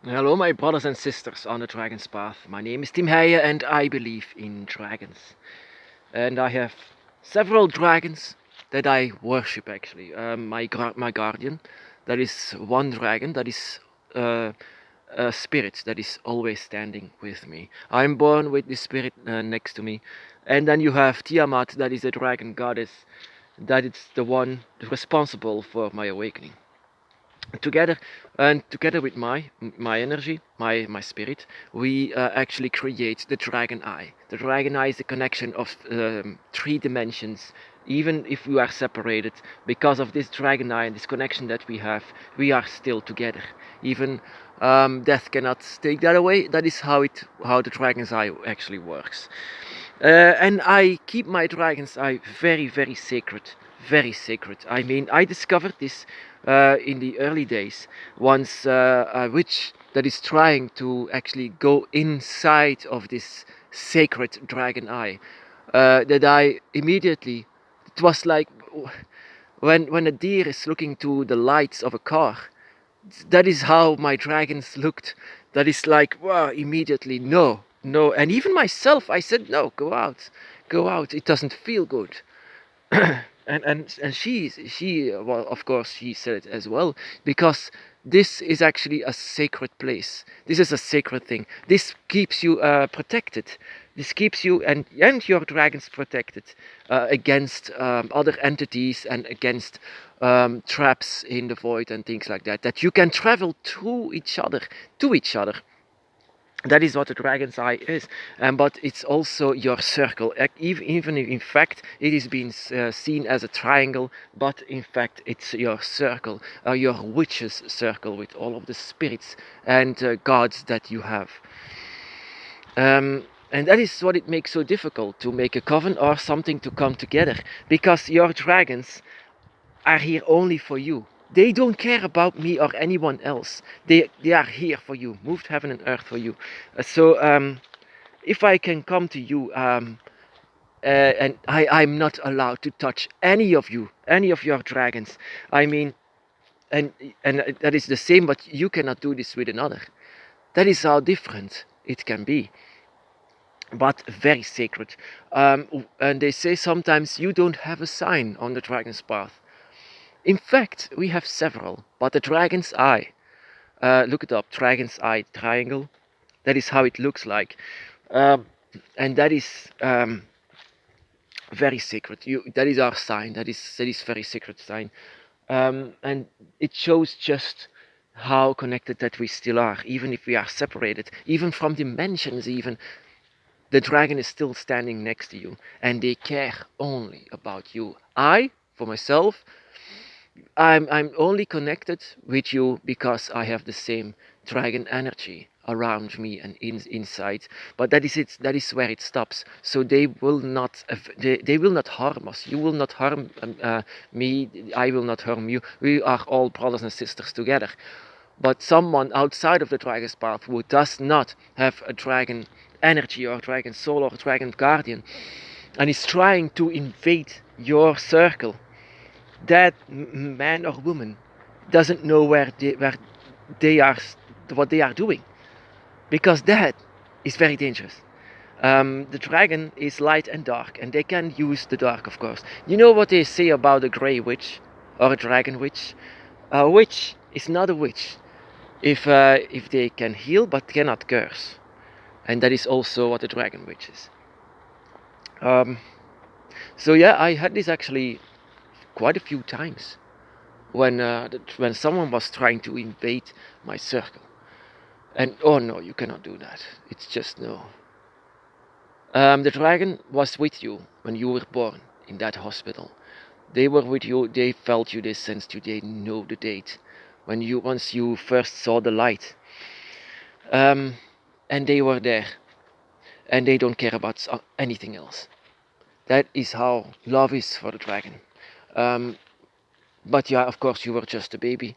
Hello, my brothers and sisters on the Dragon's Path. My name is Tim Heijen and I believe in dragons. And I have several dragons that I worship actually. My guardian, that is one dragon, that is uh, a spirit that is always standing with me. I'm born with this spirit next to me. And then you have Tiamat, that is a dragon goddess, that is the one responsible for my awakening together together with my energy, my spirit, we actually create the dragon eye. The dragon eye is a connection of three dimensions. Even if we are separated, because of this dragon eye and this connection that we have, we are still together. Even death cannot take that away. That is how the dragon's eye actually works. And I keep my dragon's eye very sacred, very sacred. I mean, I discovered this in the early days. Once a witch that is trying to actually go inside of this sacred dragon eye, that I immediately, it was like when a deer is looking to the lights of a car. That is how my dragons looked. That is like, wow, immediately, no, no. And even myself, I said, no, go out, go out. It doesn't feel good. And she well, of course she said it as well, because this is actually a sacred place. This is a sacred thing. This keeps you protected. This keeps you and your dragons protected against other entities and against traps in the void and things like that, that you can travel to each other. That is what the dragon's eye is, but it's also your circle. Even if in fact it is being seen as a triangle, but in fact it's your circle, your witch's circle with all of the spirits and gods that you have. And that is what it makes so difficult to make a coven or something to come together, because your dragons are here only for you. They don't care about me or anyone else. They are here for you, moved heaven and earth for you. So if I can come to you, and I'm not allowed to touch any of you, any of your dragons. I mean, and and that is the same, but you cannot do this with another. That is how different it can be, but very sacred. And they say sometimes you don't have a sign on the dragon's path. In fact, we have several, but the dragon's eye, look it up, dragon's eye triangle, that is how it looks like. Um, and that is very sacred. That is our sign, that is very sacred sign. And it shows just how connected that we still are, even if we are separated, even from dimensions even. The dragon is still standing next to you, and they care only about you. I, for myself, I'm only connected with you because I have the same dragon energy around me and inside. But that is it. That is where it stops. So they will not. They will not harm us. You will not harm me. I will not harm you. We are all brothers and sisters together. But someone outside of the dragon's path who does not have a dragon energy or dragon soul or dragon guardian and is trying to invade your circle, that man or woman doesn't know where they are, what they are doing, because that is very dangerous. The dragon is light and dark, and they can use the dark, of course. You know what they say about a grey witch or a dragon witch? A witch is not a witch if they can heal but cannot curse, and that is also what a dragon witch is. Um, so yeah, I had this actually quite a few times when someone was trying to invade my circle. And oh no, you cannot do that. It's just no. The dragon was with you when you were born in that hospital. They were with you. They felt you. They sensed you. They know the date when you once you first saw the light. Um, and they were there, and they don't care about anything else. That is how love is for the dragon. Um, but yeah, of course, you were just a baby,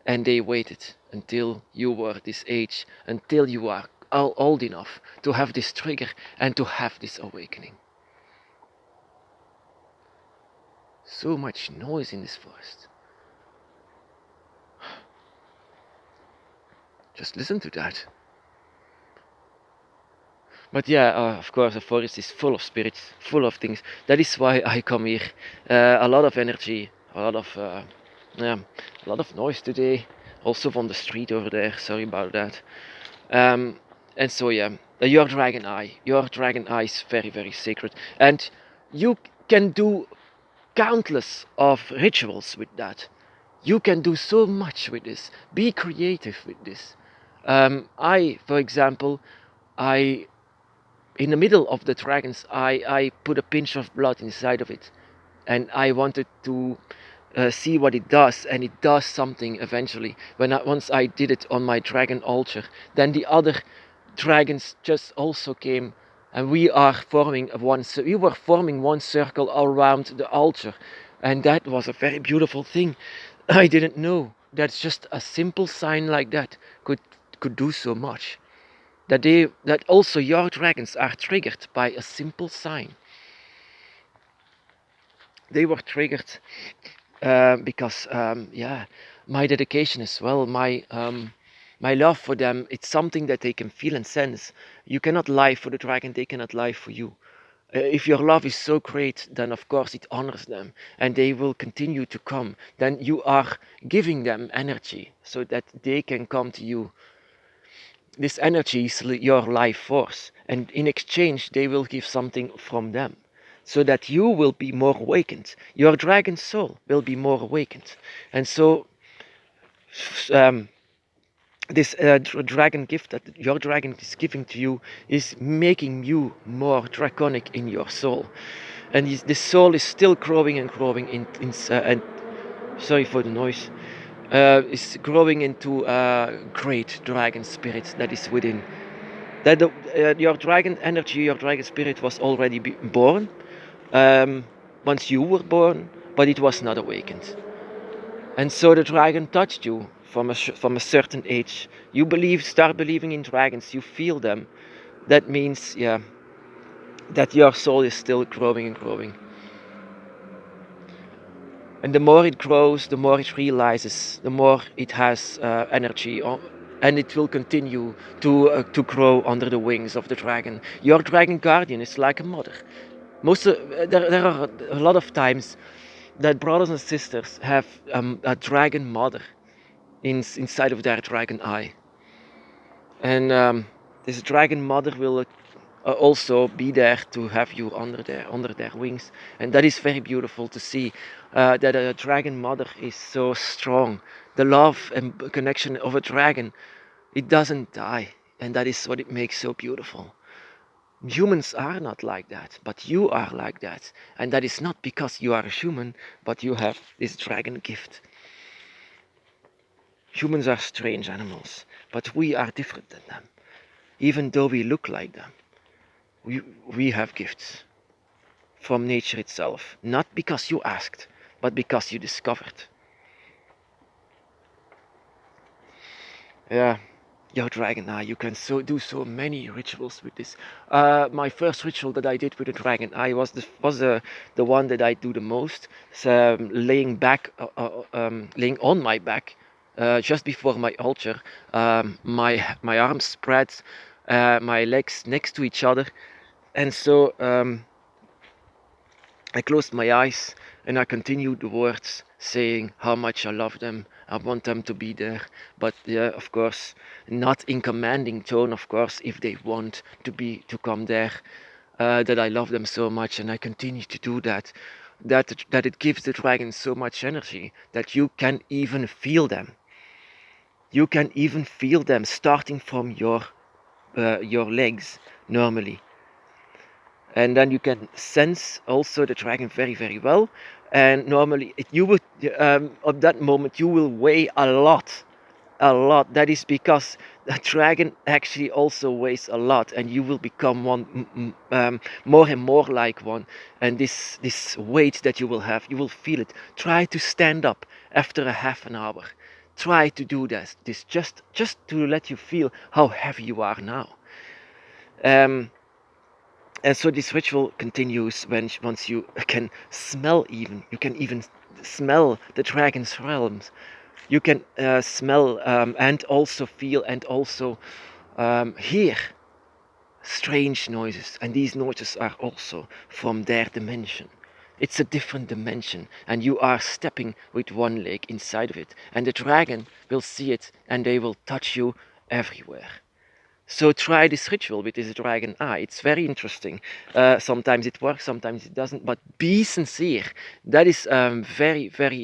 and they waited until you were this age, until you are old enough to have this trigger and to have this awakening. So much noise in this forest. Just listen to that. But yeah, of course, the forest is full of spirits, full of things. That is why I come here. A lot of energy, yeah, a lot of noise today. Also from the street over there. Sorry about that. Um, and so yeah, your dragon eye. Your dragon eye is very, very sacred, and you can do countless of rituals with that. You can do so much with this. Be creative with this. For example, I in the middle of the dragon's eye, I put a pinch of blood inside of it, and I wanted to see what it does, and it does something eventually. Once I did it on my dragon altar, then the other dragons just also came, and we were forming one circle around the altar, and that was a very beautiful thing. I didn't know that just a simple sign like that could do so much. That also your dragons are triggered by a simple sign. They were triggered because yeah, my dedication as well, my love for them, it's something that they can feel and sense. You cannot lie for the dragon, they cannot lie for you. If your love is so great, then of course it honors them and they will continue to come. Then you are giving them energy so that they can come to you. This energy is your life force, and in exchange, they will give something from them so that you will be more awakened. Your dragon soul will be more awakened. And so, um, this dragon gift that your dragon is giving to you is making you more draconic in your soul. And this soul is still growing and growing and sorry for the noise. Is growing into a great dragon spirit that is within. That your dragon energy, your dragon spirit was already born once you were born, but it was not awakened. And so the dragon touched you from a certain age. You start believing in dragons. You feel them. That means, yeah, that your soul is still growing and growing. And the more it grows, the more it realizes, the more it has energy, and it will continue to grow under the wings of the dragon. Your dragon guardian is like a mother. There are a lot of times that brothers and sisters have a dragon mother inside of their dragon eye, and this dragon mother will also be there to have you under their wings, and that is very beautiful to see. That a dragon mother is so strong. The love and connection of a dragon, it doesn't die, and that is what it makes so beautiful. Humans are not like that, but you are like that, and that is not because you are a human, but you have this dragon gift. Humans are strange animals, but we are different than them. Even though we look like them, we have gifts from nature itself, not because you asked, but because you discovered. Yeah, your dragon eye, you can do so many rituals with this. My first ritual that I did with the dragon eye was the one that I do the most. It's laying laying on my back, just before my altar. My arms spread, my legs next to each other, and so I closed my eyes and I continued the words, saying how much I love them. I want them to be there, but yeah, of course, not in commanding tone. Of course, if they want to come there, that I love them so much, and I continue to do that. That it gives the dragon so much energy that you can even feel them. You can even feel them starting from your legs normally, and then you can sense also the dragon very, very well. And normally you would at that moment you will weigh a lot. That is because the dragon actually also weighs a lot, and you will become more and more like one. And this weight that you will have, you will feel it. Try to stand up after a half an hour. Try to do this just to let you feel how heavy you are now. And so this ritual continues once you can smell, you can even smell the dragon's realms. You can smell and also feel and also hear strange noises, and these noises are also from their dimension. It's a different dimension, and you are stepping with one leg inside of it, and the dragon will see it and they will touch you everywhere. So try this ritual with this dragon eye. It's very interesting. Sometimes it works, sometimes it doesn't. But be sincere. That is very, very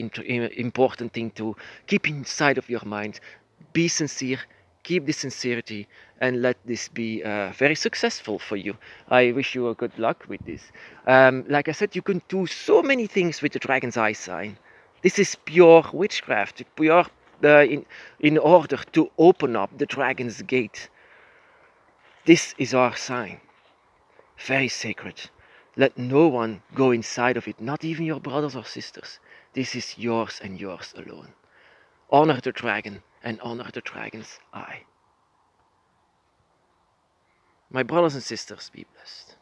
important thing to keep inside of your mind. Be sincere. Keep this sincerity, and let this be very successful for you. I wish you a good luck with this. Like I said, you can do so many things with the dragon's eye sign. This is pure witchcraft. Pure in order to open up the dragon's gate. This is our sign, very sacred. Let no one go inside of it, not even your brothers or sisters. This is yours and yours alone. Honor the dragon and honor the dragon's eye. My brothers and sisters, be blessed.